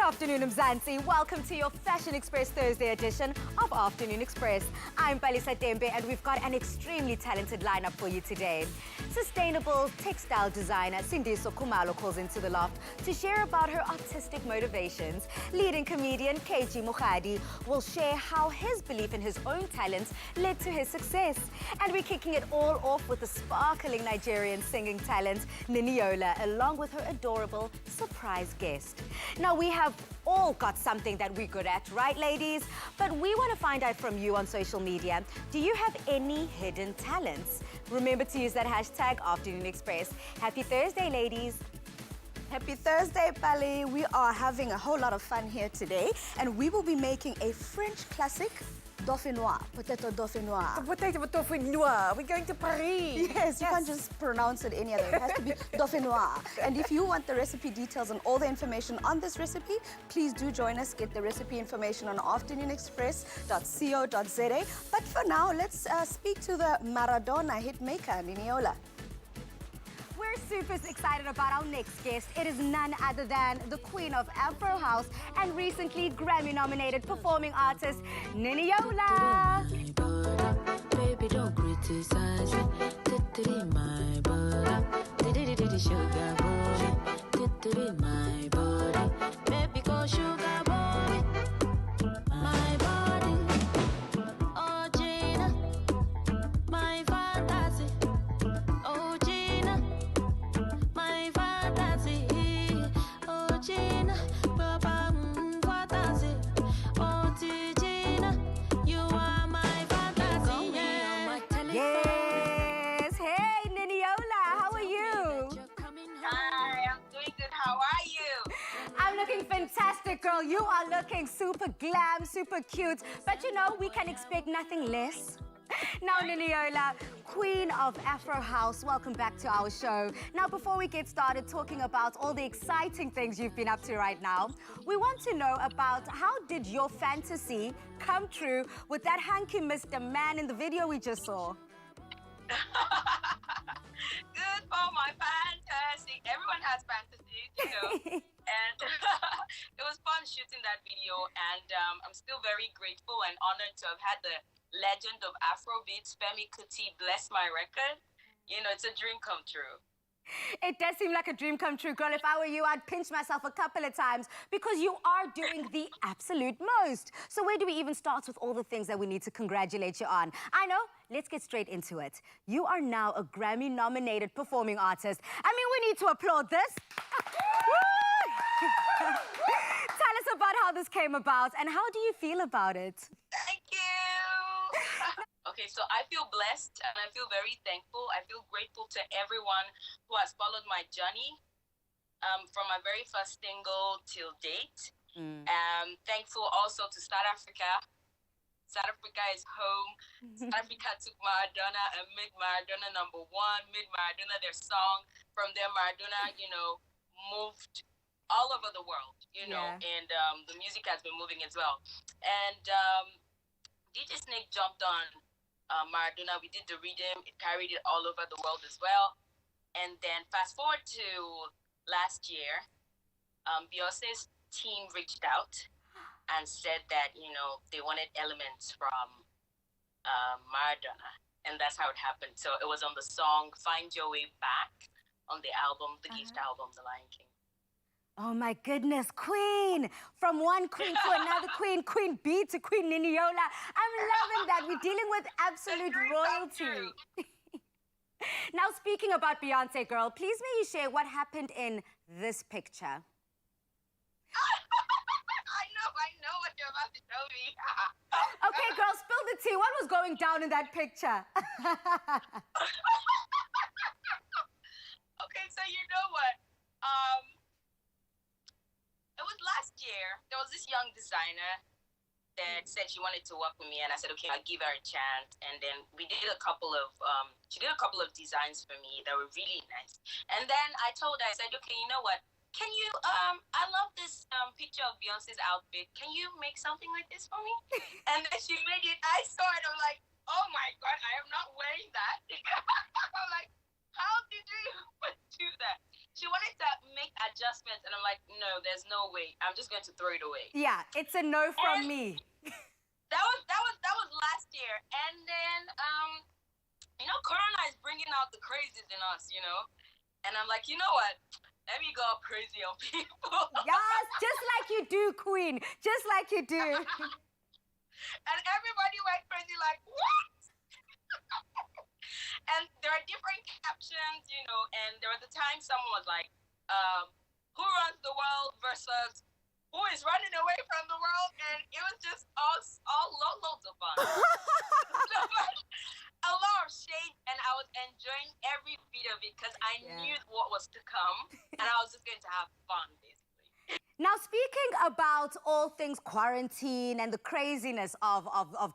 afternoon, Mzansi. Welcome to your Fashion Express Thursday edition of Afternoon Express. I'm Palisa Tembe and we've got an extremely talented lineup for you today. Sustainable textile designer Sindiso Kumalo calls into the loft to share about her artistic motivations. Leading comedian KG Mukhadi will share how his belief in his own talents led to his success. And we're kicking it all off with the sparkling Nigerian singing talent Niniola, along with her adorable surprise guest. Now, we have all got something that we're good at, right, ladies? But we want to find out from you on social media. Do you have any hidden talents? Remember to use that hashtag Afternoon Express. Happy Thursday, ladies. Happy Thursday, Pali. We are having a whole lot of fun here today, and we will be making a French classic, dauphinois, potato dauphinois. Potato dauphinois. We're going to Paris. Yes, you can't just pronounce it any other. It has to be dauphinois. And if you want the recipe details and all the information on this recipe, please do join us. Get the recipe information on afternoonexpress.co.za. But for now, let's speak to the Maradona hitmaker, Niniola. We're super excited about our next guest. It is none other than the queen of Afro House and recently Grammy-nominated performing artist, Niniola. Baby, don't criticize it. My body, sugar boy. My body, baby, go sugar boy. My body, oh Gina, my fantasy, oh Gina. My fantasy, oh Gina, Papa, fantasy, oh Gina, you are my fantasy. Yes. Hey, Niniola, how are you? Hi, I'm doing good. How are you? I'm looking fantastic, girl. You are looking super glam, super cute. But you know, we can expect nothing less. Now, Niniola, queen of Afro House, welcome back to our show. Now, before we get started talking about all the exciting things you've been up to right now, we want to know about how did your fantasy come true with that hanky Mr. Man in the video we just saw? Good for my fantasy. Everyone has fantasies, you know. And it was fun shooting that video. And I'm still very grateful and honored to have had the legend of Afrobeats, Femi Kuti, bless my record. You know, it's a dream come true. It does seem like a dream come true, girl. If I were you, I'd pinch myself a couple of times because you are doing the absolute most. So where do we even start with all the things that we need to congratulate you on? I know, let's get straight into it. You are now a Grammy-nominated performing artist. I mean, we need to applaud this. Tell us about how this came about and how do you feel about it? Thank you. Okay, so I feel blessed and I feel very thankful. I feel grateful to everyone who has followed my journey from my very first single till date. Thankful also to South Africa. South Africa is home. South Africa took Maradona and made Maradona #1, made Maradona their song. From there, Maradona, you know, moved all over the world, you know, and the music has been moving as well. And DJ Snake jumped on Maradona. We did the rhythm. It carried it all over the world as well. And then fast forward to last year, Beyonce's team reached out and said that, you know, they wanted elements from Maradona. And that's how it happened. So it was on the song Find Your Way Back on the album, the Gift album, The Lion King. Oh my goodness, queen! From one queen to another queen, Queen B to Queen Niniola. I'm loving that. We're dealing with absolute royalty. Now, speaking about Beyonce, girl, please may you share what happened in this picture. I know what you're about to show me. Okay, girl, spill the tea. What was going down in that picture? Okay, so you know what? It was last year. There was this young designer that said she wanted to work with me, and I said, okay, I'll give her a chance. And then we did a couple of, she did a couple of designs for me that were really nice. And then I told her, I said, okay, you know what? Can you, I love this picture of Beyonce's outfit. Can you make something like this for me? And then she made it. I saw it. I'm like, oh my God, I am not wearing that. I'm like, how did you do that? She wanted to make adjustments classmates, and I'm like, no, there's no way. I'm just going to throw it away. Yeah, it's a no from And me. That was last year, and then Corona is bringing out the crazies in us, and I'm like, you know what? Let me go crazy on people. Yes, just like you do, Queen. Just like you do. And everybody went crazy, like, what? And there are different captions, and there was a time someone was like, who runs the world versus who is running away from the world? And it was just all loads of fun. A lot of shade, and I was enjoying every bit of it because I knew what was to come, and I was just going to have fun, basically. Now, speaking about all things quarantine and the craziness of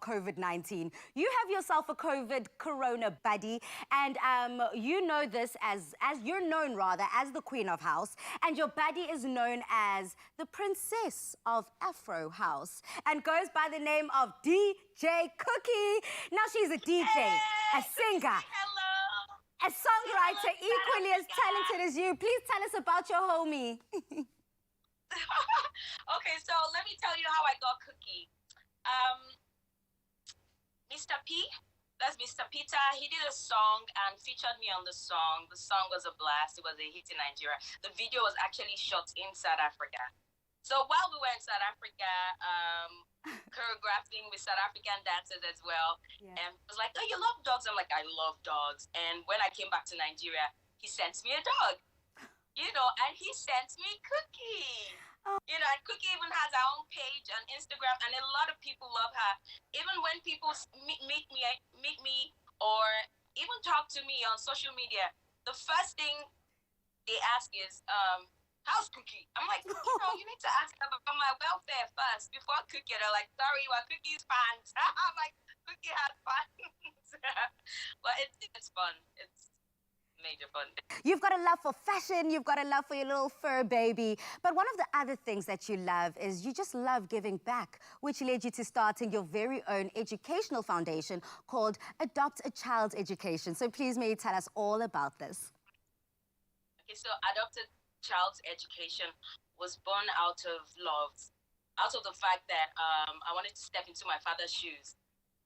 COVID-19, you have yourself a Corona buddy, and you know this as you're known rather as the Queen of House, and your buddy is known as the Princess of Afro House and goes by the name of DJ Cookie. Now, she's a DJ, a singer, Hello. a songwriter equally as talented as you. Please tell us about your homie. Okay, so let me tell you how I got Cookie. Mr. P, that's Mr. Peter, he did a song and featured me on the song. The song was a blast. It was a hit in Nigeria. The video was actually shot in South Africa. So while we were in South Africa, choreographing with South African dancers as well, and it was like, oh, you love dogs? I'm like, I love dogs. And when I came back to Nigeria, he sent me a dog. And he sent me Cookie. And Cookie even has her own page on Instagram, and a lot of people love her. Even when people meet me or even talk to me on social media, the first thing they ask is, how's Cookie? I'm like, you need to ask about my welfare first before Cookie. They're like, sorry, well, Cookie's fans. I'm like, Cookie has fans. But it's fun. It's major fun. You've got a love for fashion, you've got a love for your little fur baby. But one of the other things that you love is you just love giving back, which led you to starting your very own educational foundation called Adopt a Child's Education. So please, may you tell us all about this? Okay, so Adopt a Child's Education was born out of love, out of the fact that I wanted to step into my father's shoes.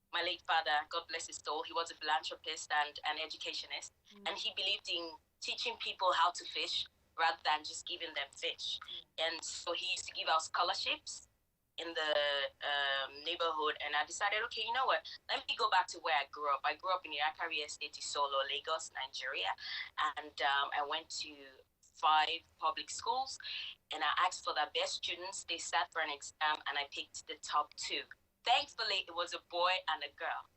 My late father, God bless his soul, he was a philanthropist and an educationist, and he believed in teaching people how to fish rather than just giving them fish. And so he used to give out scholarships in the neighborhood, and I decided, okay, you know what, let me go back to where I grew up. I grew up in Yakari Estate, Solo, Lagos, Nigeria, and I went to 5 public schools, and I asked for the best students. They sat for an exam, and I picked the top 2. Thankfully, it was a boy and a girl.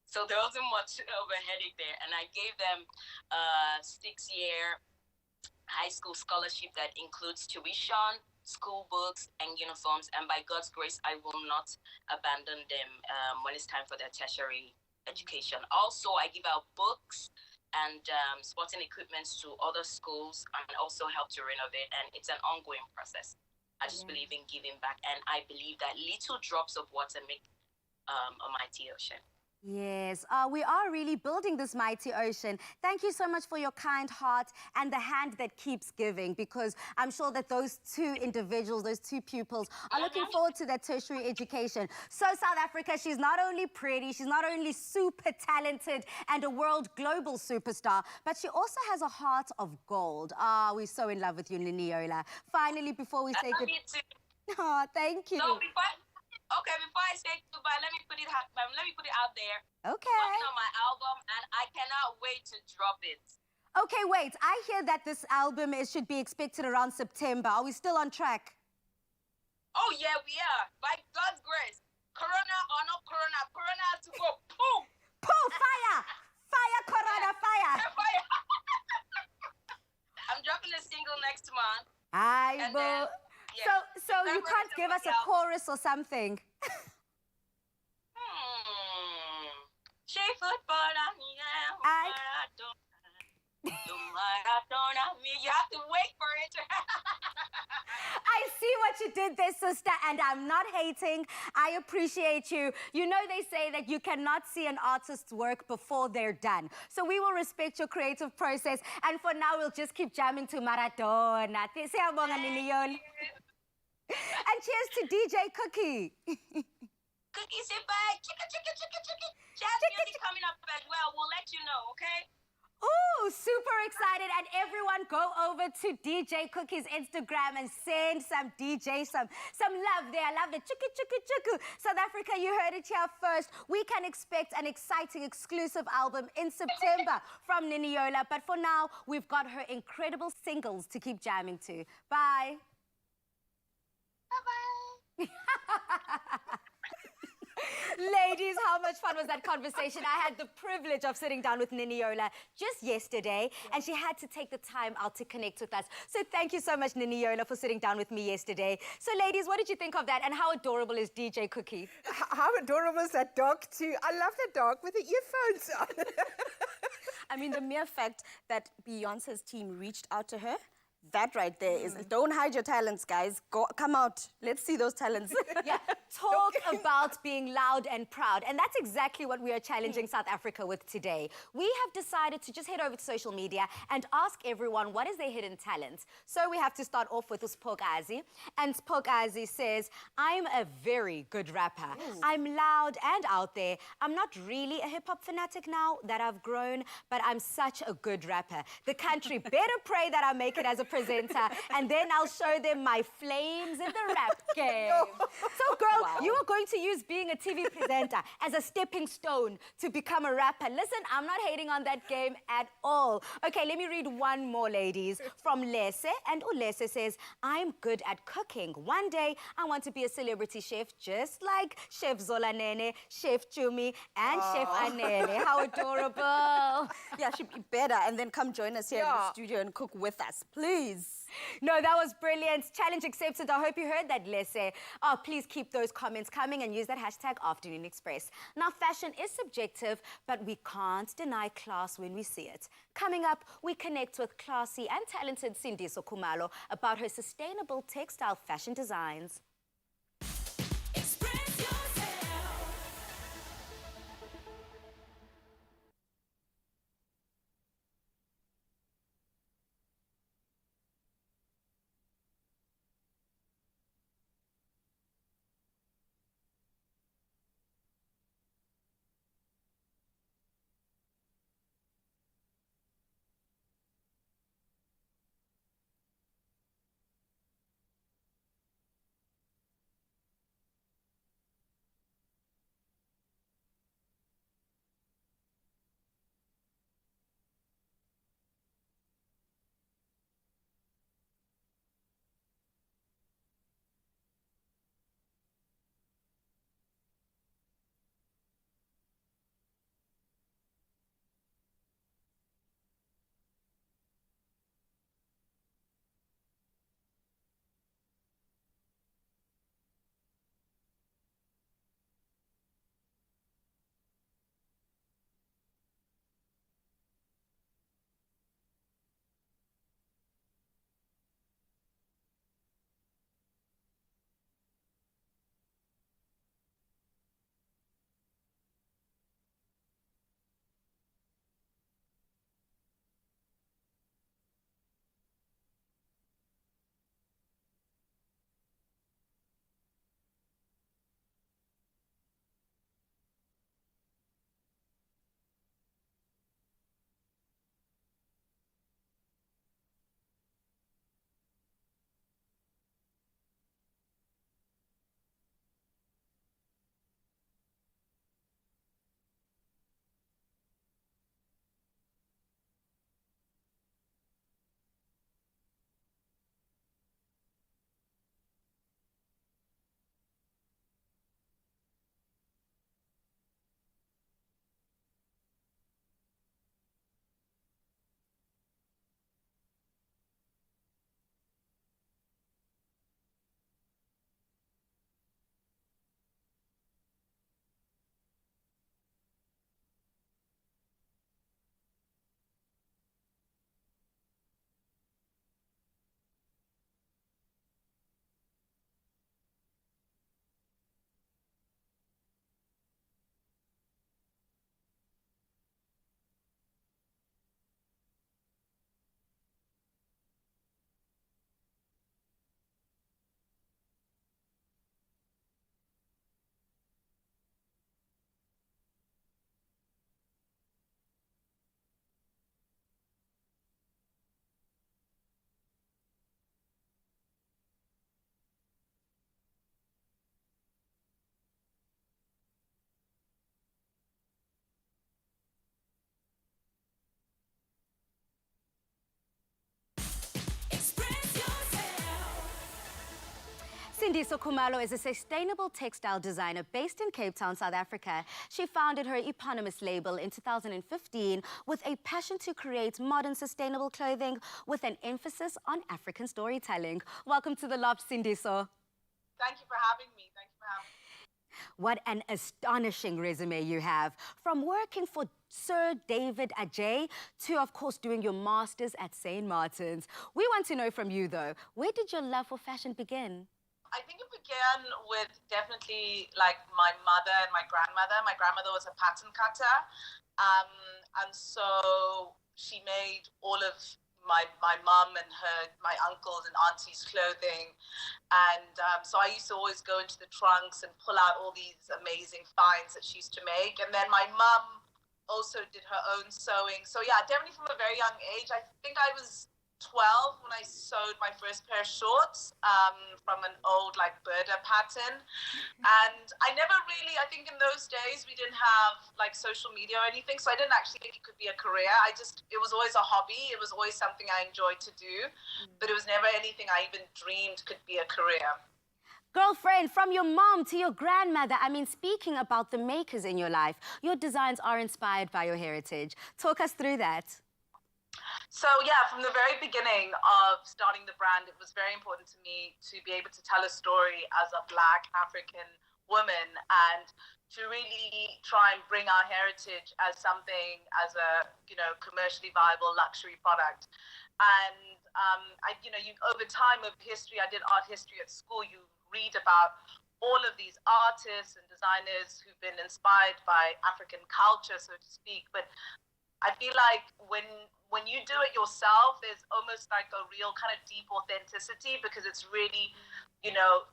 So there wasn't much of a headache there. And I gave them a 6-year high school scholarship that includes tuition, school books, and uniforms. And by God's grace, I will not abandon them when it's time for their tertiary education. Also, I give out books and sporting equipments to other schools and also help to renovate. And it's an ongoing process. I just believe in giving back, and I believe that little drops of water make a mighty ocean. Yes, we are really building this mighty ocean. Thank you so much for your kind heart and the hand that keeps giving, because I'm sure that those 2 individuals, those 2 pupils are looking forward to their tertiary education. So South Africa, she's not only pretty, she's not only super talented and a world global superstar, but she also has a heart of gold. We're so in love with you, Niniola. Finally, before we say goodbye. Oh, thank you. So before I say goodbye, let me put it out there. Okay. Working on my album, and I cannot wait to drop it. Okay, wait. I hear that this album should be expected around September. Are we still on track? Oh, yeah, we are. By God's grace. Corona or not Corona, Corona has to go. Boom! Pooh, fire! Fire, Corona, fire! Fire! I'm dropping a single next month. I will. So you can't give us a chorus or something? She football on me, you have to wait for it. I see what you did there, sister, and I'm not hating. I appreciate you. You know they say that you cannot see an artist's work before they're done. So we will respect your creative process, and for now, we'll just keep jamming to Maradona. Siyabonga, Nini Yola. And cheers to DJ Cookie. Cookie, sit back. Chicka. She has music coming up as well. We'll let you know, okay? Ooh, super excited. And everyone go over to DJ Cookie's Instagram and send some love there. I love it. Chicka. South Africa, you heard it here first. We can expect an exciting exclusive album in September from Nini Yola. But for now, we've got her incredible singles to keep jamming to. Bye. Bye-bye. Ladies, how much fun was that conversation? I had the privilege of sitting down with Nini Yola just yesterday, and she had to take the time out to connect with us. So thank you so much, Nini Yola, for sitting down with me yesterday. So ladies, what did you think of that, and how adorable is DJ Cookie? How adorable is that dog too? I love that dog with the earphones on. I mean, the mere fact that Beyonce's team reached out to her, that right there is, don't hide your talents, guys. Come out. Let's see those talents. Yeah, talk about being loud and proud. And that's exactly what we are challenging South Africa with today. We have decided to just head over to social media and ask everyone what is their hidden talent. So we have to start off with Spokazi. And Spokazi says, I'm a very good rapper. I'm loud and out there. I'm not really a hip-hop fanatic now that I've grown, but I'm such a good rapper. The country better pray that I make it as a presenter, and then I'll show them my flames in the rap game. So, girl, you are going to use being a TV presenter as a stepping stone to become a rapper. Listen, I'm not hating on that game at all. Okay, let me read one more, ladies, from Lese. And Lese says, I'm good at cooking. One day, I want to be a celebrity chef, just like Chef Zolanene, Chef Chumi, and Chef Anele. How adorable. Yeah, she'd be better. And then come join us here in the studio and cook with us, please. No, that was brilliant. Challenge accepted. I hope you heard that, Lese. Oh, please keep those comments coming and use that hashtag Afternoon Express. Now, fashion is subjective, but we can't deny class when we see it. Coming up, we connect with classy and talented Sindiso Khumalo about her sustainable textile fashion designs. Sindiso Khumalo is a sustainable textile designer based in Cape Town, South Africa. She founded her eponymous label in 2015 with a passion to create modern sustainable clothing with an emphasis on African storytelling. Welcome to the Loft, Sindiso. Thank you for having me. Thank you for having me. What an astonishing resume you have. From working for Sir David Adjaye to, of course, doing your master's at St. Martin's. We want to know from you, though, where did your love for fashion begin? I think it began with definitely like my mother and my grandmother. My grandmother was a pattern cutter. And so she made all of my mum and my uncles and aunties' clothing. And so I used to always go into the trunks and pull out all these amazing finds that she used to make. And then my mum also did her own sewing. So yeah, definitely from a very young age. I think I was 12 when I sewed my first pair of shorts from an old like Burda pattern. And I never really, I think in those days we didn't have like social media or anything, so I didn't actually think it could be a career. It was always a hobby. It was always something I enjoyed to do, but it was never anything I even dreamed could be a career. Girlfriend, from your mom to your grandmother, I mean, speaking about the makers in your life, your designs are inspired by your heritage. Talk us through that. So yeah, from the very beginning of starting the brand, it was very important to me to be able to tell a story as a Black African woman and to really try and bring our heritage as something, as a, commercially viable luxury product. And over time of history, I did art history at school. You read about all of these artists and designers who've been inspired by African culture, so to speak. But I feel like when you do it yourself, there's almost like a real kind of deep authenticity because it's really,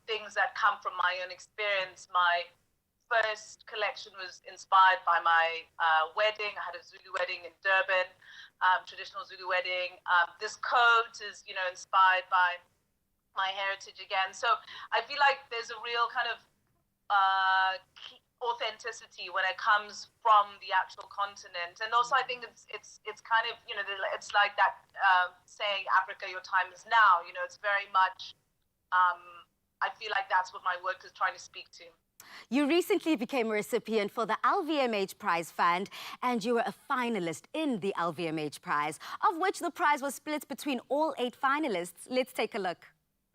things that come from my own experience. My first collection was inspired by my wedding. I had a Zulu wedding in Durban, traditional Zulu wedding. This coat is, inspired by my heritage again. So I feel like there's a real kind of authenticity when it comes from the actual continent. And also I think it's kind of, it's like that saying, Africa, your time is now. It's very much, I feel like that's what my work is trying to speak to. You recently became a recipient for the LVMH Prize Fund, and you were a finalist in the LVMH Prize, of which the prize was split between all 8 finalists. Let's take a look.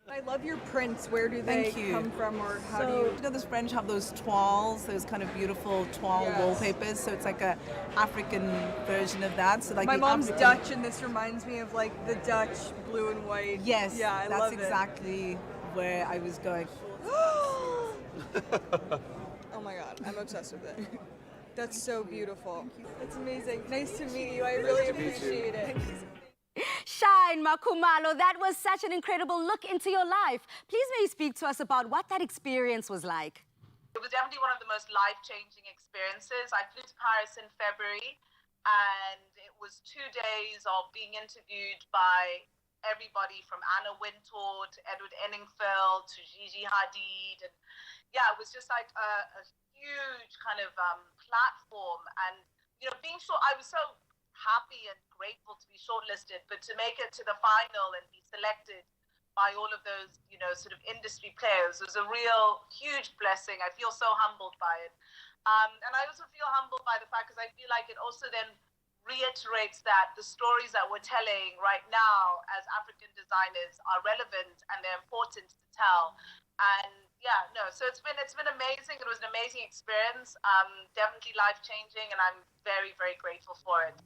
I love your prints. Where do they come from, or how do you... The French have those toiles, those kind of beautiful toile wallpapers, so it's like a African version of that. So like my mom's Dutch, and this reminds me of like the Dutch blue and white. Yes, yeah, I love that's exactly where I was going. Oh my God, I'm obsessed with it. That's so beautiful. That's amazing. Nice to meet you. I really appreciate it. Shine, Makhumalo, that was such an incredible look into your life. Please may you speak to us about what that experience was like. It was definitely one of the most life-changing experiences. I flew to Paris in February, and it was 2 days of being interviewed by everybody from Anna Wintour to Edward Enninful to Gigi Hadid. And yeah, it was just like a huge kind of platform. And, being sure, I was so happy and grateful to be shortlisted, but to make it to the final and be selected by all of those, sort of industry players was a real huge blessing. I feel so humbled by it. And I also feel humbled by the fact because I feel like it also then reiterates that the stories that we're telling right now as African designers are relevant and they're important to tell. And yeah, no, so it's been amazing. It was an amazing experience, definitely life-changing, and I'm very, very grateful for it.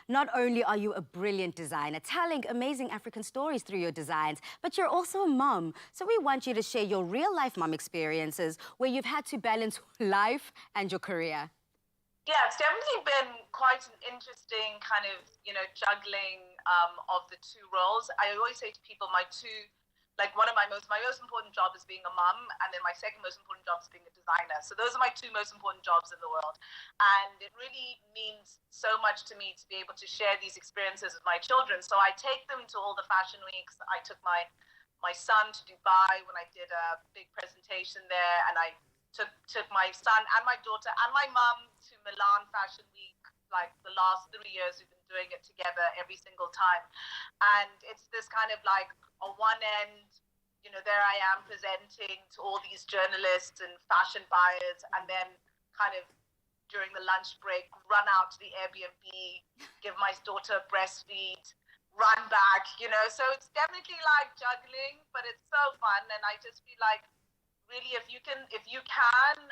Not only are you a brilliant designer, telling amazing African stories through your designs, but you're also a mom. So we want you to share your real-life mom experiences where you've had to balance life and your career. Yeah, it's definitely been quite an interesting kind of, juggling of the 2 roles. I always say to people, one of my most important job is being a mum, and then my second most important job is being a designer. So those are my 2 most important jobs in the world. And it really means so much to me to be able to share these experiences with my children. So I take them to all the fashion weeks. I took my son to Dubai when I did a big presentation there, and I took my son and my daughter and my mum to Milan Fashion Week. Like the last 3 years, we've been doing it together every single time. And it's this kind of like a one end there I am presenting to all these journalists and fashion buyers, and then kind of during the lunch break, run out to the Airbnb, give my daughter a breastfeed, run back, So it's definitely like juggling, but it's so fun. And I just feel like really if you can,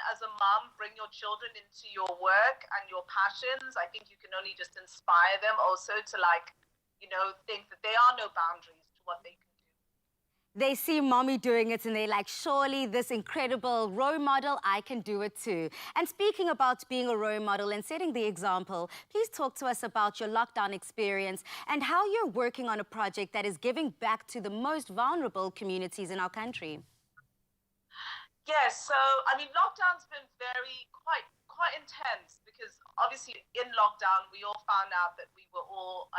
as a mom, bring your children into your work and your passions, I think you can only just inspire them also to think that there are no boundaries to what they can do. They see mommy doing it and they're like, surely this incredible role model, I can do it too. And speaking about being a role model and setting the example, please talk to us about your lockdown experience and how you're working on a project that is giving back to the most vulnerable communities in our country. Yes, so lockdown's been quite intense because obviously in lockdown we all found out that we were all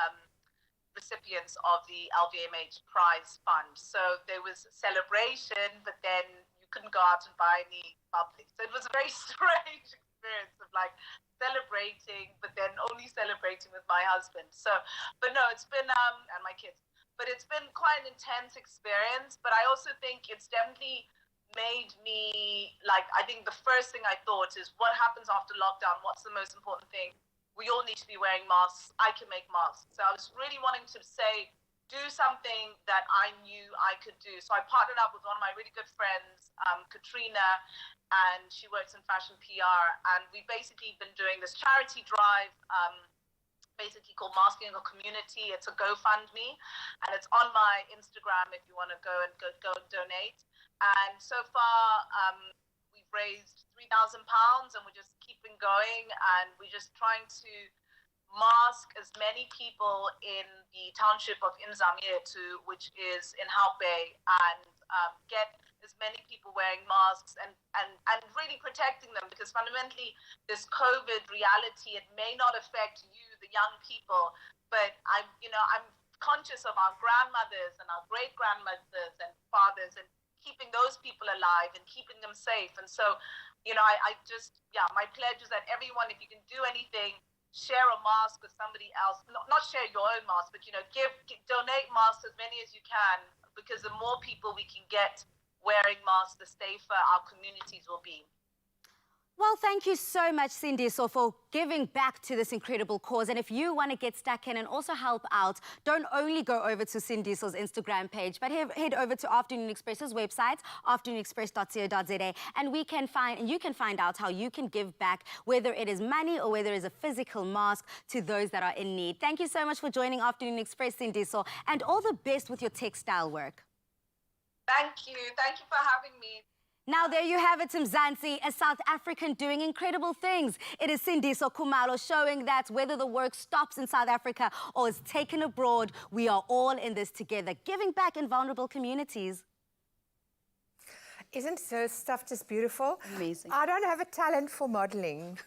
recipients of the LVMH prize fund. So there was celebration, but then you couldn't go out and buy any bubbly. So it was a very strange experience of celebrating, but then only celebrating with my husband. But no, it's been and my kids. But it's been quite an intense experience. But I also think it's definitely made me I think the first thing I thought is, what happens after lockdown? What's the most important thing? We all need to be wearing masks. I can make masks. So I was really wanting to do something that I knew I could do. So I partnered up with one of my really good friends, Katrina, and she works in fashion PR. And we've basically been doing this charity drive, basically called Masking a Community. It's a GoFundMe, and it's on my Instagram if you want to go and donate. And so far, we've raised £3,000, and we're just keeping going, and we're just trying to mask as many people in the township of Inzamir, which is in Halpay, and get as many people wearing masks and really protecting them, because fundamentally this COVID reality, it may not affect you, the young people, but I'm conscious of our grandmothers and our great grandmothers and fathers, and keeping those people alive and keeping them safe. And so, my pledge is that everyone, if you can do anything, share a mask with somebody else. Not share your own mask, but donate masks as many as you can, because the more people we can get wearing masks, the safer our communities will be. Well, thank you so much, Sindiso, for giving back to this incredible cause. And if you want to get stuck in and also help out, don't only go over to Sindiso's Instagram page, but head over to Afternoon Express's website, afternoonexpress.co.za, and you can find out how you can give back, whether it is money or whether it is a physical mask, to those that are in need. Thank you so much for joining Afternoon Express, Sindiso, and all the best with your textile work. Thank you. Thank you for having me. Now, there you have it, Mzansi, a South African doing incredible things. It is Sindiso Khumalo showing that whether the work stops in South Africa or is taken abroad, we are all in this together, giving back in vulnerable communities. Isn't her stuff just beautiful? Amazing. I don't have a talent for modeling,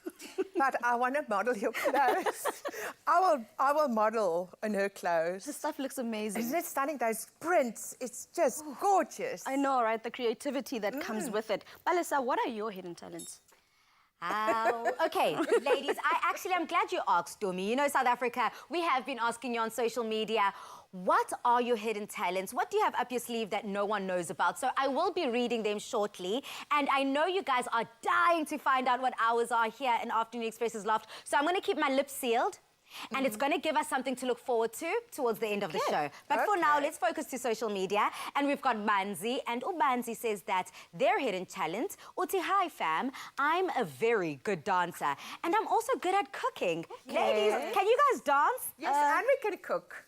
but I want to model your clothes. I will model in her clothes. The stuff looks amazing. Isn't it stunning? Those prints, it's just gorgeous. I know, right? The creativity that comes with it. Balisa, what are your hidden talents? Okay, ladies, I'm glad you asked, Dumi. You know, South Africa, we have been asking you on social media, what are your hidden talents? What do you have up your sleeve that no one knows about? So I will be reading them shortly. And I know you guys are dying to find out what ours are here in Afternoon Express's Loft. So I'm going to keep my lips sealed. And it's going to give us something to look forward to towards the end of the show. But for now, let's focus to social media. And we've got Manzi. And Ubanzi says that their hidden talent, Uti, hi fam, I'm a very good dancer. And I'm also good at cooking. Ladies, can you guys dance? Yes, and we can cook.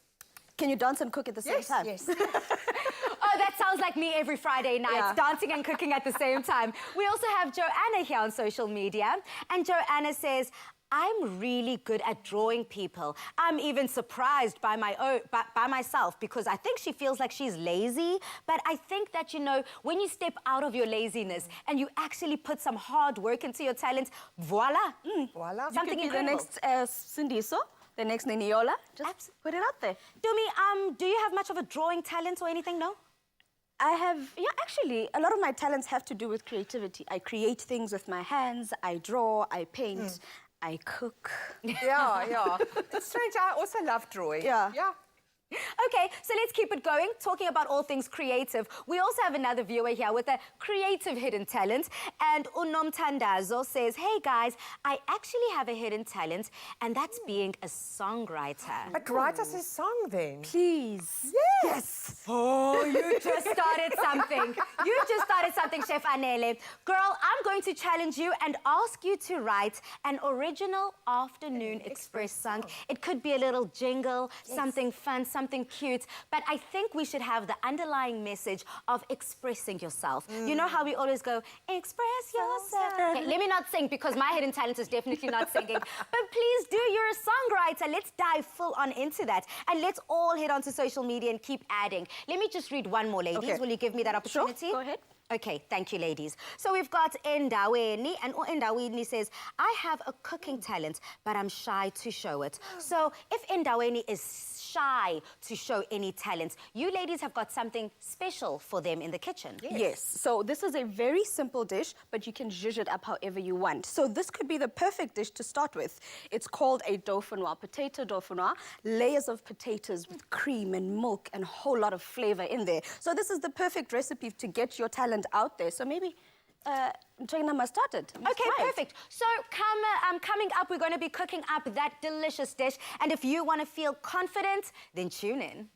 Can you dance and cook at the same time? Yes. Oh, that sounds like me every Friday night, dancing and cooking at the same time. We also have Joanna here on social media. And Joanna says, I'm really good at drawing people. I'm even surprised by myself, because I think she feels like she's lazy. But I think that, you know, when you step out of your laziness and you actually put some hard work into your talent, voila. Voila. Something You could be incredible. the next Sindiso, the next Niniola. Just put it out there. Dumi, do you have much of a drawing talent or anything, no? I have, actually, a lot of my talents have to do with creativity. I create things with my hands, I draw, I paint, I cook. Yeah. It's strange, I also love drawing. Yeah. Okay, so let's keep it going. Talking about all things creative, we also have another viewer here with a creative hidden talent. And Unom Tandazo says, hey guys, I actually have a hidden talent, and that's being a songwriter. But write us a song then. Please. Yes. Oh, you just started something. You just started something, Chef Anele. Girl, I'm going to challenge you and ask you to write an original Afternoon Express song. It could be a little jingle, something fun, something cute, but I think we should have the underlying message of expressing yourself. You know how we always go, express yourself. Okay, let me not sing because my hidden talent is definitely not singing. But please do, you're a songwriter. Let's dive full on into that. And let's all head onto social media and keep adding. Let me just read one more, ladies. Okay. Will you give me that opportunity? Sure, go ahead. Okay, thank you, ladies. So we've got Endaweni, and Endaweni says, I have a cooking talent, but I'm shy to show it. So if Endaweni is shy to show any talents, you ladies have got something special for them in the kitchen. Yes. So this is a very simple dish, but you can zhuzh it up however you want. So this could be the perfect dish to start with. It's called a dauphinoise, potato dauphinoise, layers of potatoes with cream and milk and a whole lot of flavor in there. So this is the perfect recipe to get your talent out there. So maybe Jaina must start it. Okay, perfect. So coming up, we're going to be cooking up that delicious dish. And if you want to feel confident, then tune in.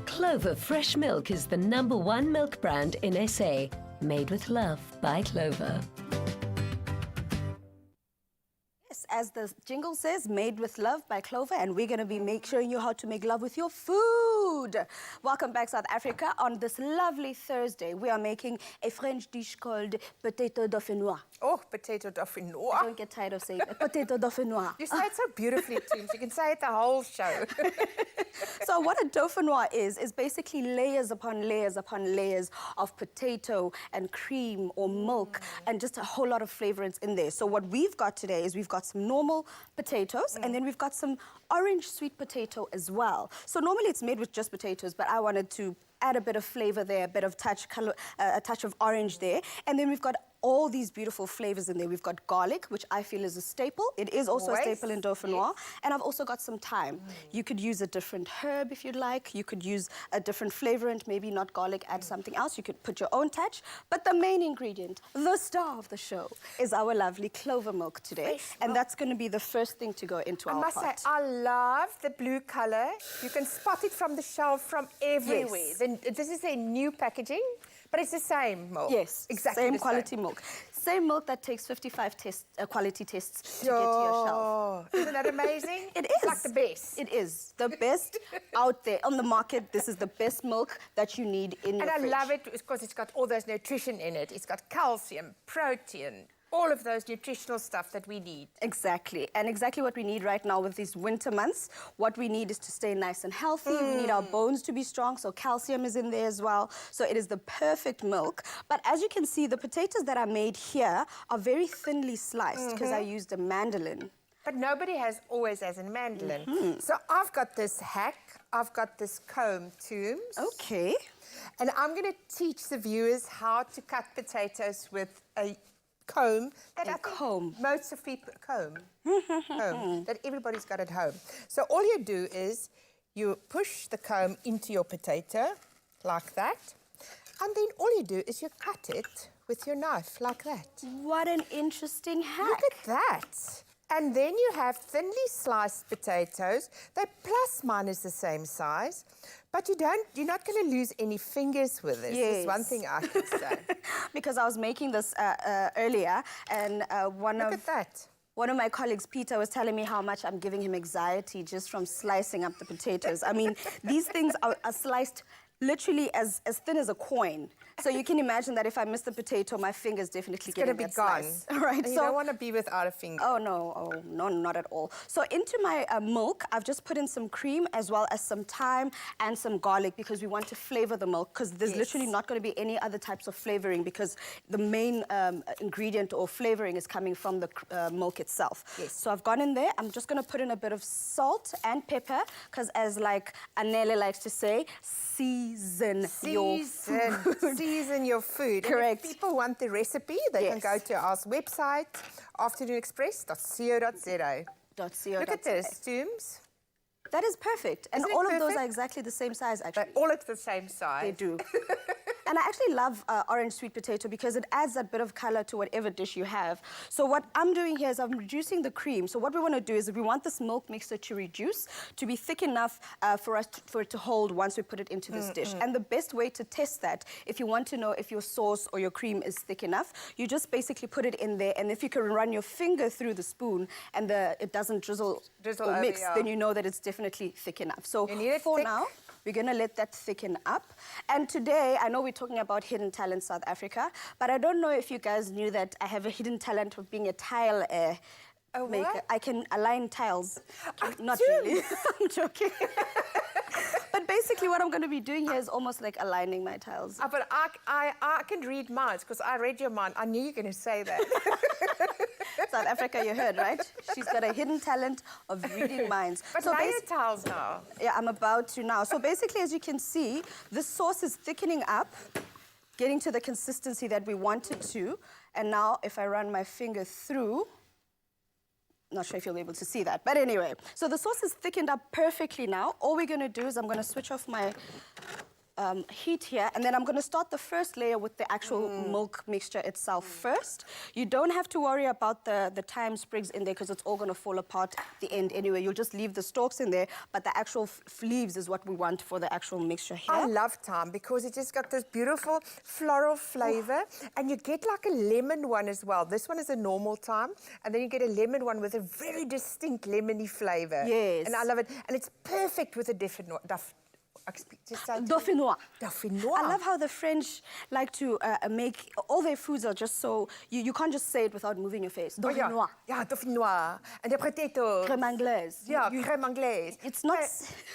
Clover Fresh Milk is the #1 milk brand in SA. Made with love by Clover. Yes, as the jingle says, made with love by Clover, and we're going to be showing you how to make love with your food. Welcome back, South Africa. On this lovely Thursday, we are making a French dish called potato dauphinoise. Oh, potato dauphinoise. I don't get tired of saying it. Potato dauphinoise. You say it so beautifully, Teams. You can say it the whole show. So what a dauphinoise is basically layers upon layers upon layers of potato and cream or milk and just a whole lot of flavorants in there. So what we've got today is we've got some normal potatoes and then we've got some orange sweet potato as well. So normally it's made with just potatoes, but I wanted to add a bit of flavor there, a bit of touch, color, a touch of orange there. And then we've got all these beautiful flavors in there. We've got garlic, which I feel is a staple. It is also a staple in Dauphinois. And I've also got some thyme. You could use a different herb if you'd like. You could use a different flavorant, maybe not garlic, add something else. You could put your own touch. But the main ingredient, the star of the show, is our lovely clover milk today. And that's going to be the first thing to go into our pot. I must say, I love the blue colour. You can spot it from the shelf from everywhere. Yes. This is a new packaging, but it's the same milk. Yes, exactly same quality milk. Same milk that takes 55 quality tests to get to your shelf. Isn't that amazing? It is. It's like the best. It is. The best out there on the market. This is the best milk that you need in your fridge. And I love it because it's got all those nutrition in it. It's got calcium, protein, all of those nutritional stuff that we need. Exactly. And exactly what we need right now with these winter months. What we need is to stay nice and healthy. We need our bones to be strong, so calcium is in there as well. So it is the perfect milk. But as you can see, the potatoes that are made here are very thinly sliced because I used a mandolin. But nobody always has a mandolin. So I've got this hack. I've got this comb Toombs. Okay. And I'm going to teach the viewers how to cut potatoes with a comb. Most of people comb that everybody's got at home. So all you do is you push the comb into your potato like that, and then all you do is you cut it with your knife like that. What an interesting hack. Look at that. And then you have thinly sliced potatoes. They're plus minus the same size, but you're not going to lose any fingers with this. Yes. That's one thing I could say. Because I was making this earlier, and Look at that. One of my colleagues, Peter, was telling me how much I'm giving him anxiety just from slicing up the potatoes. I mean, these things are sliced literally as thin as a coin. So you can imagine that if I miss the potato, my finger's definitely getting that slice. Right. And you don't want to be without a finger. Oh, no, not at all. So into my milk, I've just put in some cream as well as some thyme and some garlic because we want to flavor the milk because there's literally not going to be any other types of flavoring because the main ingredient or flavoring is coming from the milk itself. Yes. So I've gone in there. I'm just going to put in a bit of salt and pepper because as like Anele likes to say, season your food. Season your food. Correct. And if people want the recipe, they can go to our website, afternoonexpress.co.za. Look at this, Toombs. That is perfect. And all of those are exactly the same size, actually. They're all at the same size. They do. And I actually love orange sweet potato because it adds that bit of color to whatever dish you have. So what I'm doing here is I'm reducing the cream. So what we want to do is we want this milk mixture to reduce, to be thick enough for it to hold once we put it into this dish. And the best way to test that, if you want to know if your sauce or your cream is thick enough, you just basically put it in there. And if you can run your finger through the spoon and it doesn't drizzle or mix, then you know that it's definitely thick enough. So for now, we're going to let that thicken up. And today, I know we're talking about hidden talent South Africa, but I don't know if you guys knew that I have a hidden talent of being a tile maker. What? I can align tiles. Not really. I'm joking. But basically what I'm going to be doing here is almost like aligning my tiles. But I can read minds because I read your mind. I knew you were going to say that. South Africa, you heard, right? She's got a hidden talent of reading minds. But so lay your tiles now. Yeah, I'm about to now. So basically, as you can see, this sauce is thickening up, getting to the consistency that we want it to. And now, if I run my finger through, not sure if you'll be able to see that. But anyway, so the sauce is thickened up perfectly now. All we're going to do is I'm going to switch off my heat here, and then I'm going to start the first layer with the actual milk mixture itself first. You don't have to worry about the thyme sprigs in there because it's all going to fall apart at the end anyway. You'll just leave the stalks in there, but the actual leaves is what we want for the actual mixture here. I love thyme because it just got this beautiful floral flavour, and you get like a lemon one as well. This one is a normal thyme, and then you get a lemon one with a very distinct lemony flavour. Yes. And I love it. And it's perfect with a Dauphinois. Dauphinois. I love how the French like to make all their foods are just so you can't just say it without moving your face. Dauphinois. Yeah, Dauphinois. And the potato. Crème anglaise. Yeah, crème anglaise. It's not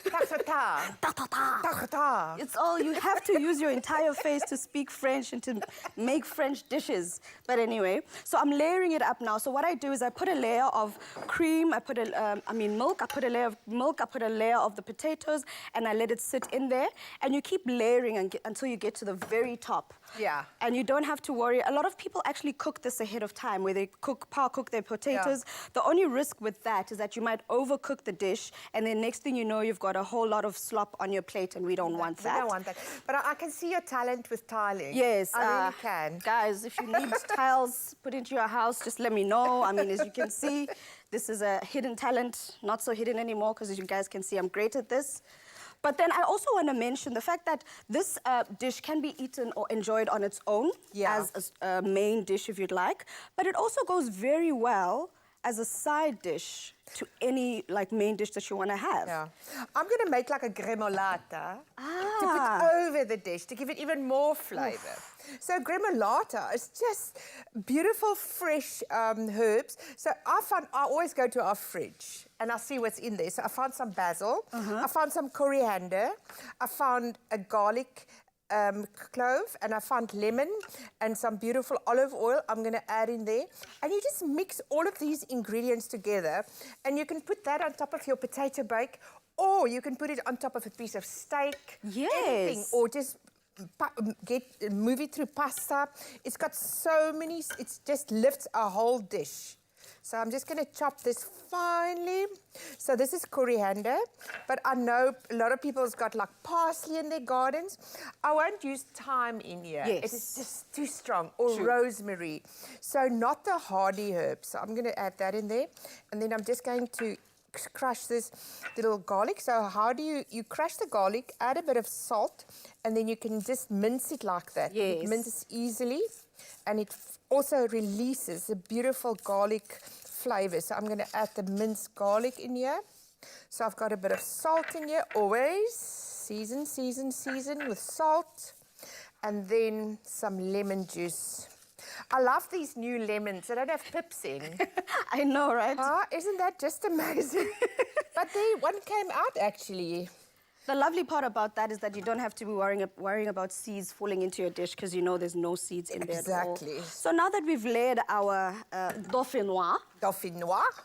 Tartare. Tartare. It's all you have to use your entire face to speak French and to make French dishes. But anyway, so I'm layering it up now. So what I do is I put a layer of cream, milk. I put a layer of milk. I put a layer of the potatoes, and I let it sit sit in there, and you keep layering until you get to the very top. Yeah. And you don't have to worry. A lot of people actually cook this ahead of time, where they power cook their potatoes. The only risk with that is that you might overcook the dish, and then next thing you know, you've got a whole lot of slop on your plate, and we don't want that. We don't want that. But I can see your talent with tiling. Yes. I really can. Guys, if you need tiles put into your house, just let me know. I mean, as you can see, this is a hidden talent, not so hidden anymore, because as you guys can see, I'm great at this. But then I also want to mention the fact that this dish can be eaten or enjoyed on its own as a main dish if you'd like. But it also goes very well as a side dish to any main dish that you want to have. Yeah. I'm going to make like a gremolata to put over the dish to give it even more flavor. So gremolata is just beautiful, fresh herbs. So I always go to our fridge and I see what's in there. So I found some basil, I found some coriander, I found a garlic clove, and I found lemon and some beautiful olive oil I'm going to add in there. And you just mix all of these ingredients together, and you can put that on top of your potato bake, or you can put it on top of a piece of steak. Yes. Anything, or just move it through pasta. It's got so many, it just lifts a whole dish. So I'm just going to chop this finely. So this is coriander, but I know a lot of people's got like parsley in their gardens. I won't use thyme in here. Yes. It is just too strong. Or rosemary. So not the hardy herbs. So I'm going to add that in there. And then I'm just going to crush this little garlic. So how do you crush the garlic, add a bit of salt, and then you can just mince it like that. Yes. It minces easily, and it also releases a beautiful garlic flavor. So I'm going to add the minced garlic in here. So I've got a bit of salt in here, always. Season with salt. And then some lemon juice. I love these new lemons. They don't have pips in. I know, right? Isn't that just amazing? But one came out, actually. The lovely part about that is that you don't have to be worrying about seeds falling into your dish, because you know there's no seeds in there at all. Exactly. So now that we've layered our dauphinoise,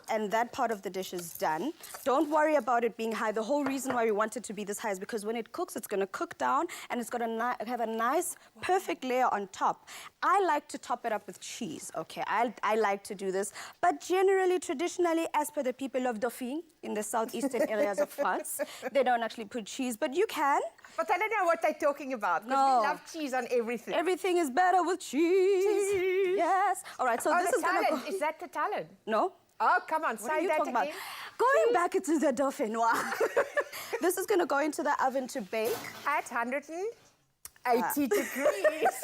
and that part of the dish is done, don't worry about it being high. The whole reason why we want it to be this high is because when it cooks, it's going to cook down, and it's going to have a nice, perfect layer on top. I like to top it up with cheese, okay? I like to do this. But generally, traditionally, as per the people of Dauphine, in the southeastern areas of France, they don't actually put cheese, but you can. But I don't know what they're talking about, because we love cheese on everything. Everything is better with cheese. Yes. All right, so this is going to go... Is that the talent? No. Oh, come on, What are say you that talking again. about? Going back into the dauphinoise. This is going to go into the oven to bake. At 180 degrees.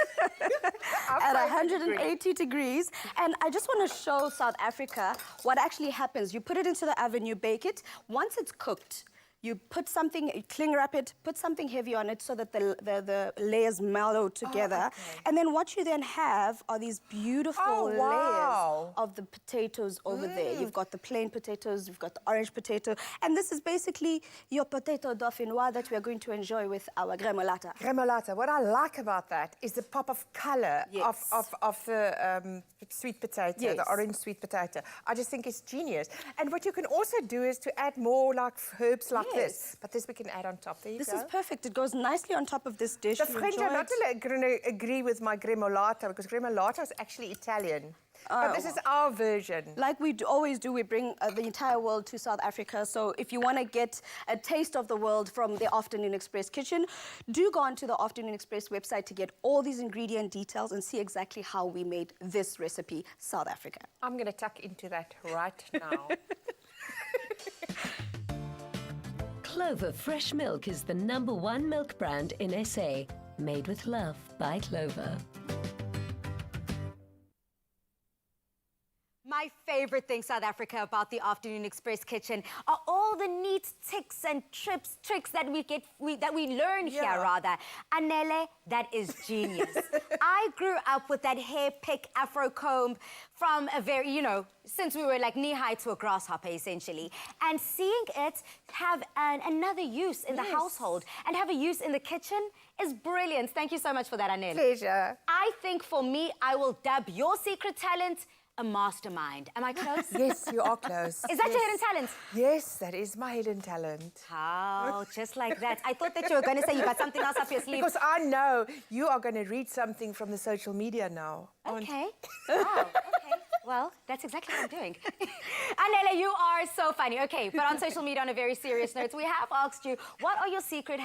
At 180 degrees. And I just want to show South Africa what actually happens. You put it into the oven, you bake it. Once it's cooked, you put something, you cling wrap it, put something heavy on it so that the layers mellow together. And then what you then have are these beautiful layers of the potatoes over there. You've got the plain potatoes, you've got the orange potato, and this is basically your potato dauphinoise that we are going to enjoy with our gremolata. Gremolata. What I like about that is the pop of colour of the sweet potato, the orange sweet potato. I just think it's genius. And what you can also do is to add more like herbs like this. But this we can add on top. There you go. This is perfect. It goes nicely on top of this dish. The French are not going to agree with my gremolata, because gremolata is actually Italian. But this is our version. Like we always do, we bring the entire world to South Africa. So if you want to get a taste of the world from the Afternoon Express kitchen, do go onto the Afternoon Express website to get all these ingredient details and see exactly how we made this recipe, South Africa. I'm going to tuck into that right now. Clover Fresh Milk is the #1 milk brand in SA. Made with love by Clover. My favorite thing, South Africa, about the Afternoon Express kitchen are all the neat tips and tricks that we learn here, rather. Anele, that is genius. I grew up with that hair pick afro comb from a very, since we were like knee-high to a grasshopper, essentially. And seeing it have another use in the household and have a use in the kitchen is brilliant. Thank you so much for that, Anele. Pleasure. I think for me, I will dub your secret talent a mastermind. Am I close? Yes, you are close. Is that your Yes. hidden talent? Yes, that is my hidden talent. How? Just like that. I thought that you were going to say you got something else up your sleeve. Because I know you are going to read something from the social media now. Okay. Wow. Okay. Well, that's exactly what I'm doing. Anele, you are so funny. Okay, but on social media, on a very serious note, we have asked you, what are your secret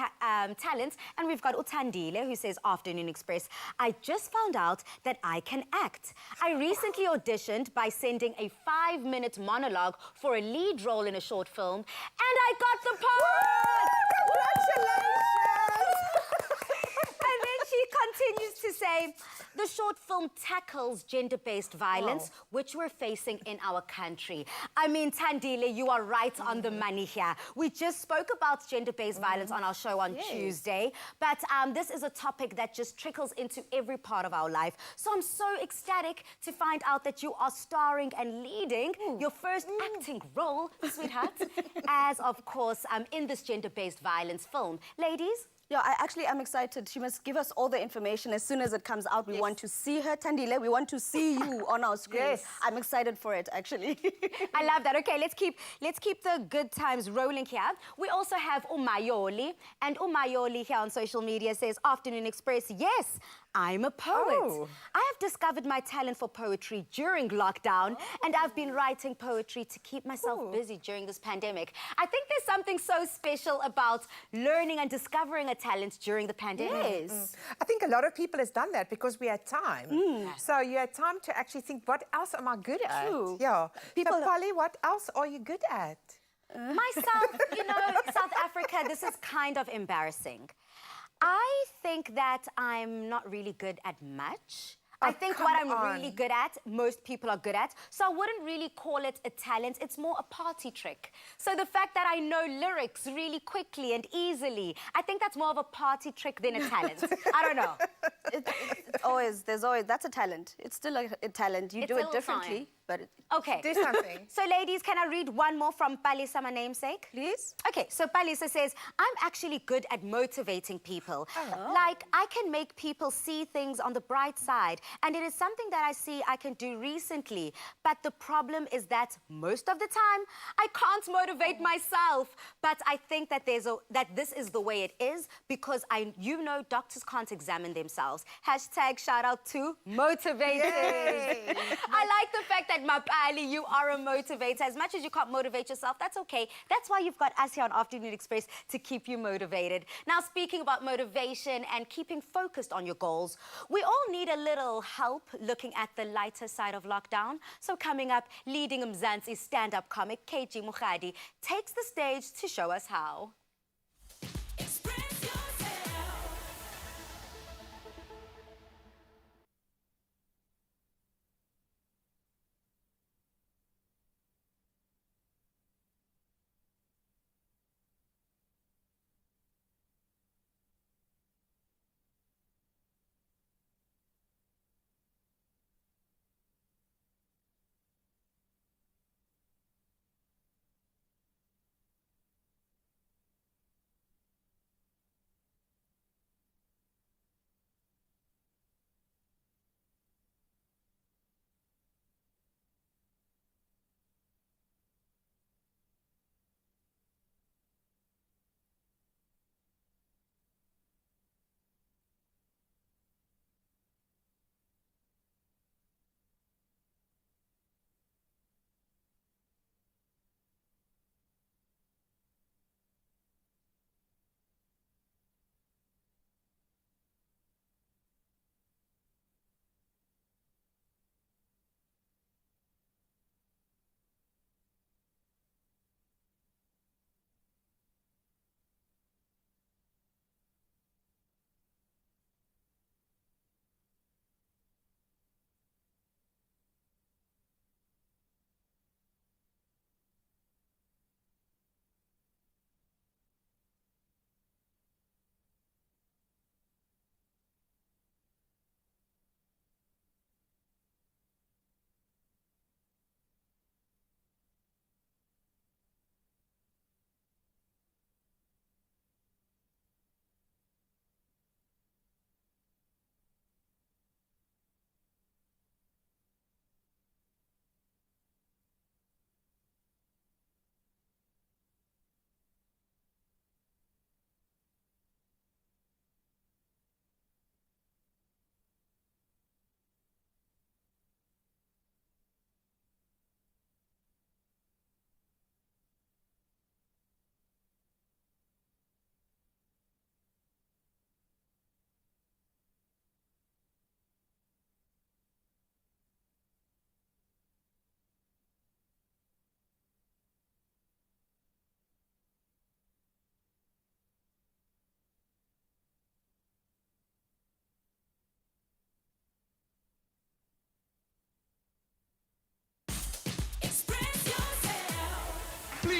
talents? And we've got Utandile, who says, Afternoon Express, I just found out that I can act. I recently auditioned by sending a 5-minute monologue for a lead role in a short film, and I got the part! Congratulations! And then she continues to say, the short film tackles gender-based violence, which we're facing in our country. I mean, Tandile, you are right on the money here. We just spoke about gender-based violence on our show on Tuesday, but this is a topic that just trickles into every part of our life. So I'm so ecstatic to find out that you are starring and leading your first acting role, sweetheart, as, of course, in this gender-based violence film. Ladies? Yeah, I actually am excited. She must give us all the information as soon as it comes out. We want to see her, Tandile. We want to see you on our screen. Yes. I'm excited for it, actually. I love that. Okay, let's keep the good times rolling here. We also have Umayoli, and Umayoli here on social media says, Afternoon Express, yes, I'm a poet. Oh. I have discovered my talent for poetry during lockdown, and I've been writing poetry to keep myself busy during this pandemic. I think there's something so special about learning and discovering a talent during the pandemic. Yes. I think a lot of people has done that because we had time. So you had time to actually think, what else am I good at? True. Yeah. People- So, Polly, what else are you good at? Myself, you know, South Africa, this is kind of embarrassing. I think that I'm not really good at much. I think what I'm really good at, most people are good at. So I wouldn't really call it a talent. It's more a party trick. So the fact that I know lyrics really quickly and easily, I think that's more of a party trick than a talent. I don't know. There's always, that's a talent. It's still a talent. You It's do a it little differently, time. but Okay. Do something. So ladies, can I read one more from Palisa, my namesake? please. Okay, so Palisa says, I'm actually good at motivating people. Like, I can make people see things on the bright side, and it is something that I see I can do recently. But the problem is that most of the time, I can't motivate myself. But I think that that this is the way it is because doctors can't examine themselves. Hashtag shout out to motivators. I like the fact that Mapali, you are a motivator. As much as you can't motivate yourself, that's okay. That's why you've got us here on Afternoon Express to keep you motivated. Now, speaking about motivation and keeping focused on your goals, we all need a little help looking at the lighter side of lockdown. So coming up, leading Mzansi's stand-up comic, KG Mukhadi, takes the stage to show us how.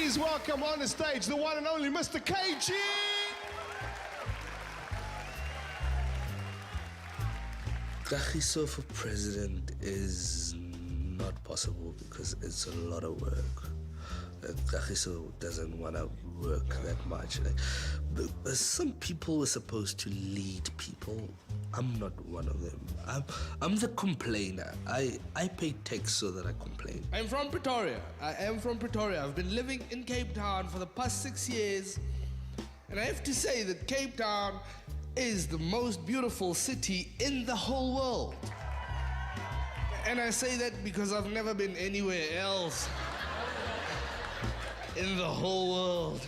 please welcome on the stage the one and only Mr. KG. Kagiso for president is not possible because it's a lot of work. Kagiso doesn't want to work that much. But some people were supposed to lead people. I'm not one of them. I'm the complainer. I pay tax so that I complain. I'm from Pretoria. I am from Pretoria. I've been living in Cape Town for the past 6 years. And I have to say that Cape Town is the most beautiful city in the whole world. And I say that because I've never been anywhere else in the whole world.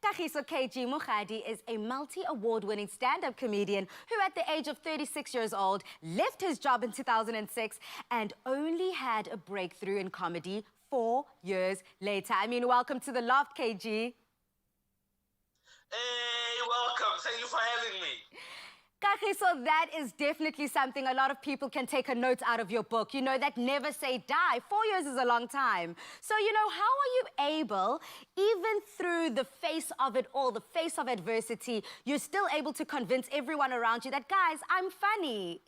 Kagiso KG Mokgadi is a multi-award-winning stand-up comedian who at the age of 36 years old left his job in 2006 and only had a breakthrough in comedy 4 years later. I mean, welcome to the Loft, KG. Hey, welcome. Thank you for having me. Kagiso, that is definitely something a lot of people can take a note out of your book. You know, that never say die. 4 years is a long time. So, you know, how are you able, even through the face of it all, the face of adversity, you're still able to convince everyone around you that, guys, I'm funny?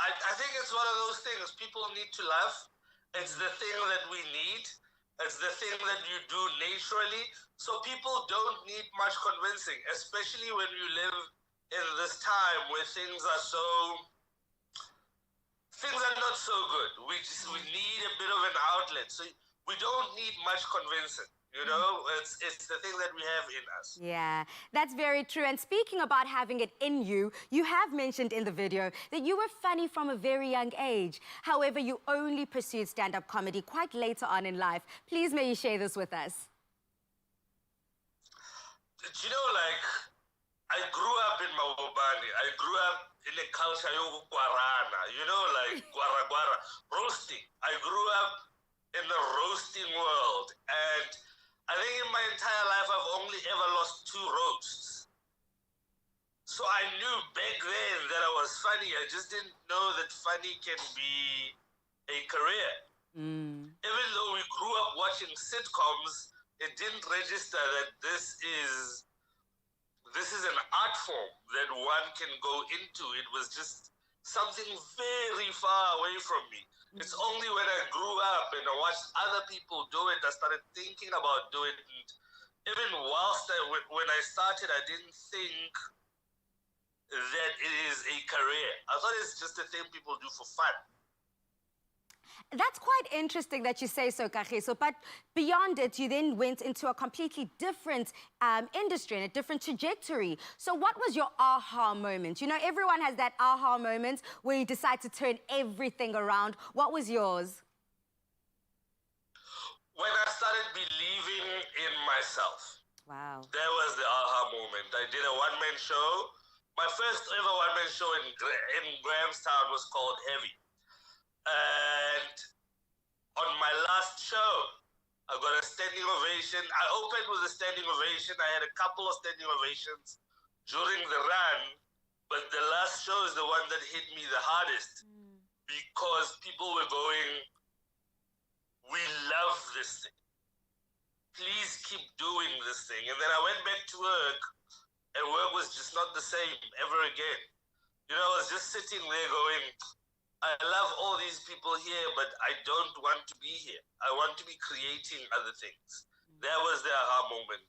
I think it's one of those things people need to laugh. It's the thing that we need. It's the thing that you do naturally. So people don't need much convincing, especially when you live in this time where things are not so good. We need a bit of an outlet. So we don't need much convincing. You know, it's the thing that we have in us. Yeah, that's very true. And speaking about having it in you, you have mentioned in the video that you were funny from a very young age. However, you only pursued stand-up comedy quite later on in life. Please, may you share this with us? You know, like, I grew up in Mawubani. I grew up in a culture of guarana, you know, like guara, roasting. I grew up in the roasting world. And I think in my entire life, I've only ever lost 2 roasts. So I knew back then that I was funny. I just didn't know that funny can be a career. Even though we grew up watching sitcoms, it didn't register that this is an art form that one can go into. It was just something very far away from me. It's only when I grew up and I watched other people do it, I started thinking about doing it. And even when I started, I didn't think that it is a career. I thought it's just a thing people do for fun. That's quite interesting that you say so, Kagiso, but beyond it, you then went into a completely different industry and a different trajectory. So what was your aha moment? You know, everyone has that aha moment where you decide to turn everything around. What was yours? When I started believing in myself. Wow. That was the aha moment. I did a one-man show. My first ever one-man show in Grahamstown was called Heavy. And on my last show, I got a standing ovation. I opened with a standing ovation. I had a couple of standing ovations during the run, but the last show is the one that hit me the hardest because people were going, "We love this thing. Please keep doing this thing." And then I went back to work, and work was just not the same ever again. You know, I was just sitting there going, I love all these people here, but I don't want to be here. I want to be creating other things. That was the aha moment,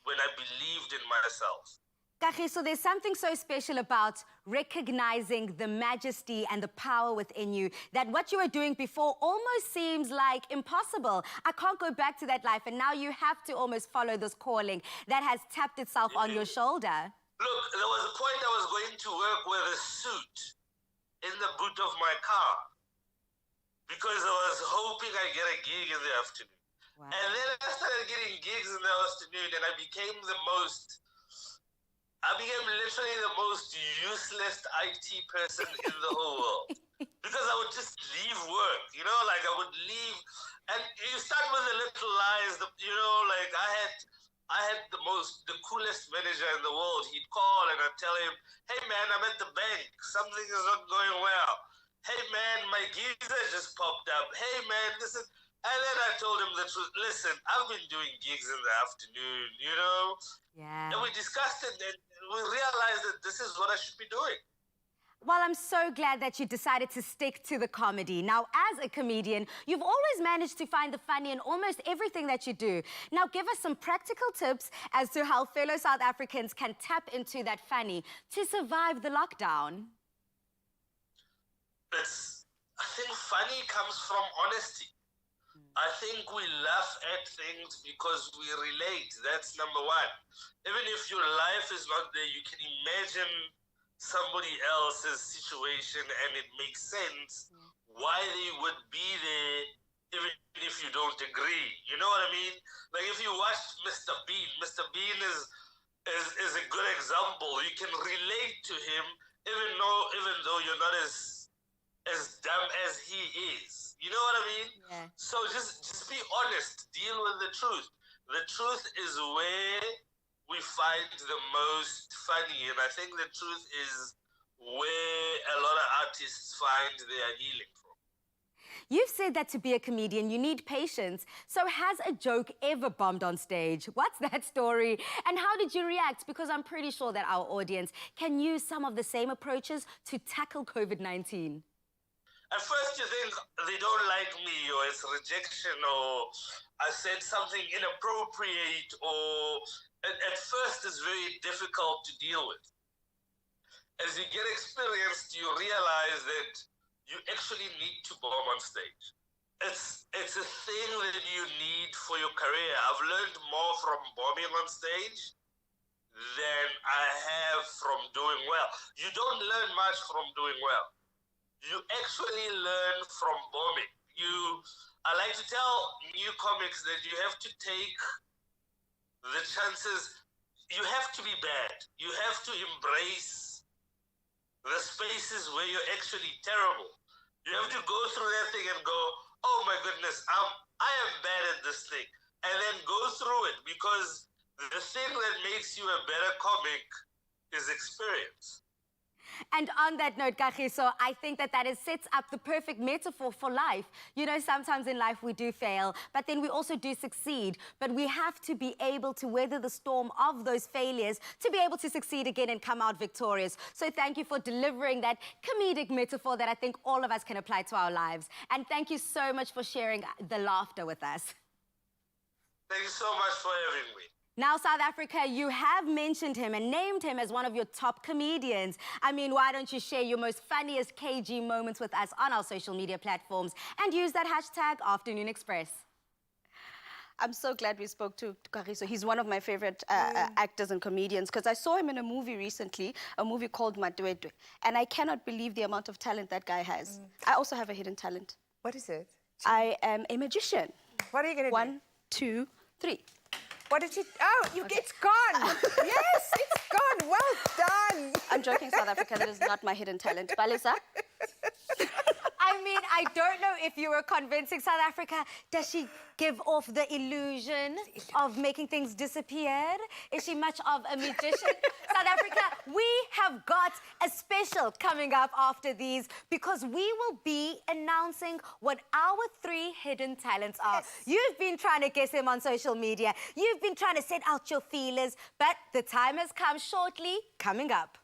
when I believed in myself. Kagiso, there's something so special about recognizing the majesty and the power within you, that what you were doing before almost seems like impossible. I can't go back to that life, and now you have to almost follow this calling that has tapped itself on your shoulder. Look, there was a point I was going to work with a suit in the boot of my car because I was hoping I'd get a gig in the afternoon. Wow. And then I started getting gigs in the afternoon, and I became literally the most useless IT person in the whole world because I would just leave work, you know, like I would leave, and you start with the little lies, you know, like I had the coolest manager in the world. He'd call and I'd tell him, "Hey man, I'm at the bank. Something is not going well. Hey man, my geyser just popped up. Hey man, And then I told him the truth. Listen, I've been doing gigs in the afternoon, you know? Yeah. And we discussed it and we realized that this is what I should be doing. Well, I'm so glad that you decided to stick to the comedy. Now, as a comedian, you've always managed to find the funny in almost everything that you do. Now, give us some practical tips as to how fellow South Africans can tap into that funny to survive the lockdown. I think funny comes from honesty. I think we laugh at things because we relate. That's number one. Even if your life is not there, you can imagine somebody else's situation and it makes sense why they would be there even if you don't agree. You know what I mean? Like if you watch Mr. Bean, Mr. Bean is a good example. You can relate to him even though you're not as dumb as he is. You know what I mean? Yeah. So just be honest. Deal with the truth. The truth is where we find the most funny, and I think the truth is where a lot of artists find their healing from. You've said that to be a comedian, you need patience. So has a joke ever bombed on stage? What's that story? And how did you react? Because I'm pretty sure that our audience can use some of the same approaches to tackle COVID-19. At first you think they don't like me, or it's rejection, or I said something inappropriate, or at first it's very difficult to deal with. As you get experienced, you realize that you actually need to bomb on stage. It's a thing that you need for your career. I've learned more from bombing on stage than I have from doing well. You don't learn much from doing well. You actually learn from bombing. I like to tell new comics that you have to take the chances. You have to be bad. You have to embrace the spaces where you're actually terrible. You have to go through that thing and go, oh my goodness, I am bad at this thing. And then go through it, because the thing that makes you a better comic is experience. And on that note, Kagiso, I think that sets up the perfect metaphor for life. You know, sometimes in life we do fail, but then we also do succeed. But we have to be able to weather the storm of those failures to be able to succeed again and come out victorious. So thank you for delivering that comedic metaphor that I think all of us can apply to our lives. And thank you so much for sharing the laughter with us. Thank you so much for having me. Now, South Africa, you have mentioned him and named him as one of your top comedians. I mean, why don't you share your most funniest KG moments with us on our social media platforms and use that hashtag Afternoon Express? I'm so glad we spoke to Kagiso. He's one of my favorite actors and comedians, because I saw him in a movie recently, a movie called Madwedwe, and I cannot believe the amount of talent that guy has. I also have a hidden talent. What is it? I am a magician. What are you going to do? 1, 2, 3. What did you... Oh, it's gone. Yes, it's gone. Well done. I'm joking, South Africa. That is not my hidden talent. Balisa? I mean, I don't know if you were convincing South Africa. Does she give off the illusion of making things disappear? Is she much of a magician? South Africa, we have got a special coming up after these, because we will be announcing what our 3 hidden talents are. Yes. You've been trying to guess them on social media. You've been trying to set out your feelers, but the time has come shortly, coming up.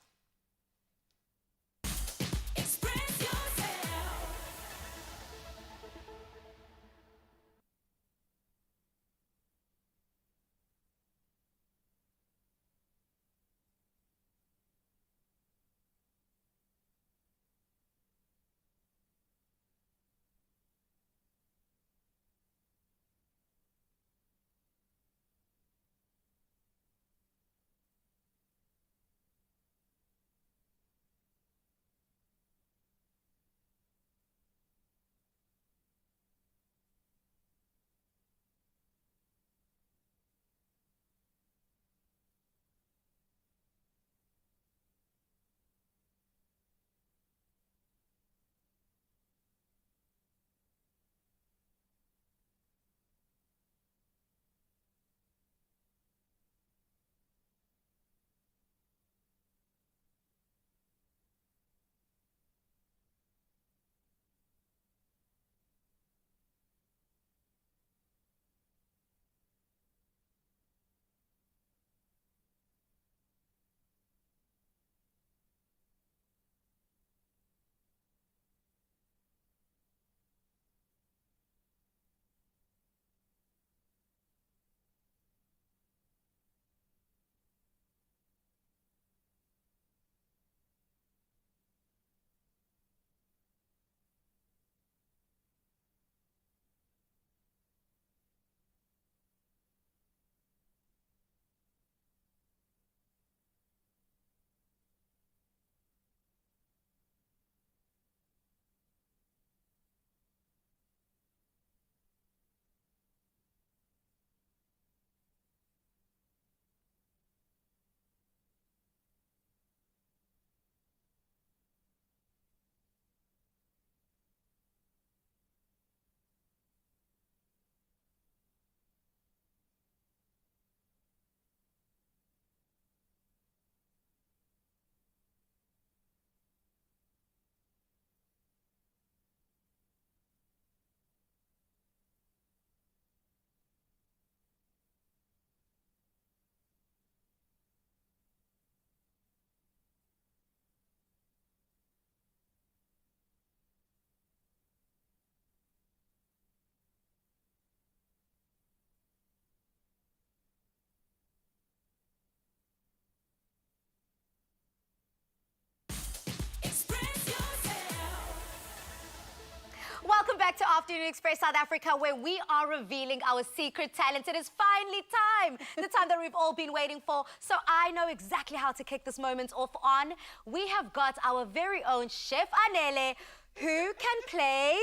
back to Afternoon Express South Africa, where we are revealing our secret talent. It is finally time, the time that we've all been waiting for. So I know exactly how to kick this moment off on. We have got our very own Chef Anele, who can play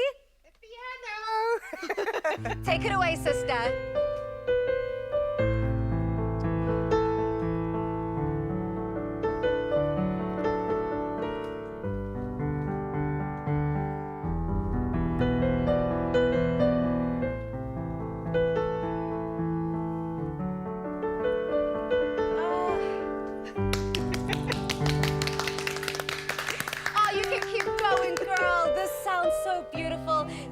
the piano. Take it away, sister.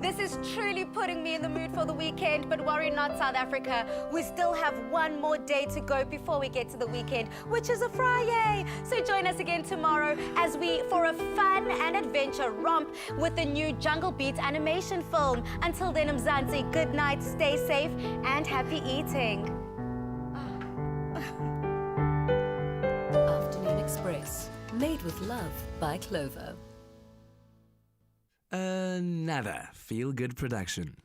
This is truly putting me in the mood for the weekend, but worry not, South Africa. We still have one more day to go before we get to the weekend, which is a Friday. So join us again tomorrow as for a fun and adventure romp with the new Jungle Beat animation film. Until then, Mzansi, good night, stay safe, and happy eating. Afternoon Express, made with love by Clover. Nada. Feel Good production.